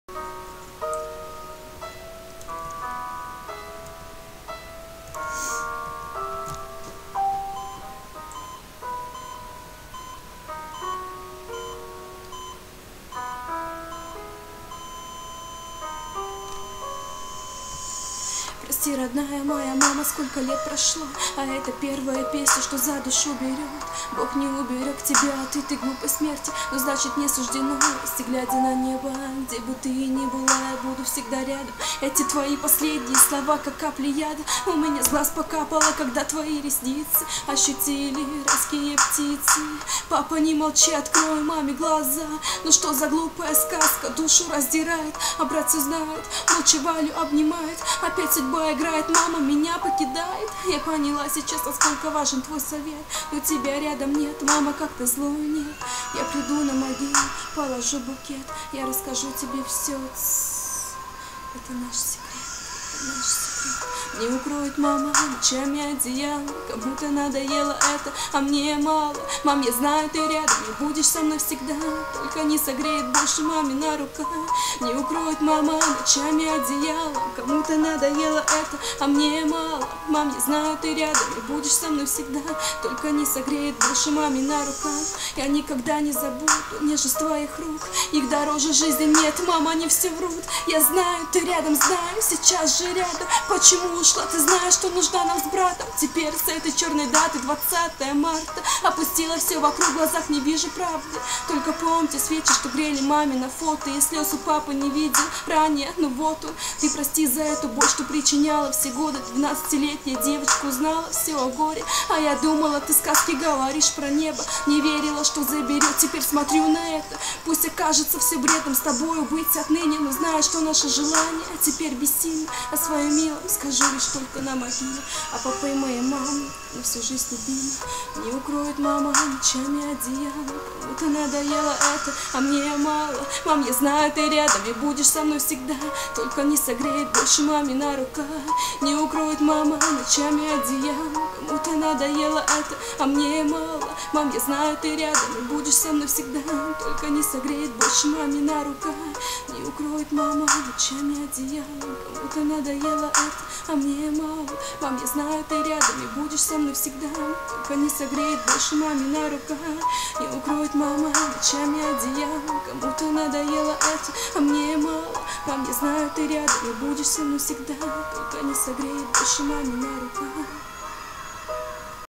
Прости, родная моя мама, сколько лет прошло, а это первая песня, что за душу берет. Бог не уберег тебя от этой глупой смерти, но значит не суждено вести, глядя на небо. Где бы ты ни была, я буду всегда рядом. Эти твои последние слова, как капли яда, у меня с глаз покапало, когда твои ресницы ощутили райские птицы. Папа, не молчи, открой маме глаза. Ну что за глупая сказка, душу раздирает, а братья знают, молча Валю обнимает. Опять судьба играет, мама меня покидает. Я поняла сейчас, насколько важен твой совет, но тебя рядом нет, мама, как ты злой, нет. Я приду на могилу, положу букет, я расскажу тебе все. Это наш секрет, это наш секрет. Не укроет мама ночами одеяло, кому-то надоело это, а мне мало. Мам, я знаю, ты рядом, и будешь со мной всегда, только не согреет больше мамина рука. Не укроет мама ночами одеяло, кому-то надоело это, а мне мало. Мам, я знаю, ты рядом, и будешь со мной всегда, только не согреет больше мамина рука. Я никогда не забуду нежность твоих рук, их дороже жизни нет, мама, они все врут. Я знаю, ты рядом, знаю, сейчас же рядом. Почему ушла, ты знаешь, что нужна нам с братом. Теперь с этой черной даты 20 марта опустила все вокруг, в глазах не вижу правды. Только помните свечи, что грели мамино фото, и слез у папы не видел ранее, но вот он. Ты прости за эту боль, что причиняла все годы. 12-летняя девочка узнала все о горе, а я думала, ты сказки говоришь про небо. Не верила, что заберет, теперь смотрю на это. Пусть окажется все бредом с тобою быть отныне, но знаю, что наше желание теперь бессильно. О своем милом скажу лишь только на могиле, а папа и моя мама на всю жизнь любима. Не укроет мама ночами одеяло, кому-то надоело это, а мне мало. Мам, я знаю, ты рядом, и будешь со мной всегда, только не согреет больше мамина рука. Не укроет мама ночами одеяло, кому-то надоело это, а мне мало. Мам, я знаю, ты рядом, и будешь со мной всегда, только не согреет больше мамина рука. Не укроет мама ночами одеяло, кому-то надоело это, а мне мало. Мам, я знаю, ты рядом, и будешь со мной всегда, только не согреет больше мамина рука. Не укроет мама ночами одеяло, кому-то надоело это, а мне мало. Мам, я знаю, ты рядом, и будешь со мной всегда, только не согреет больше мамина рука.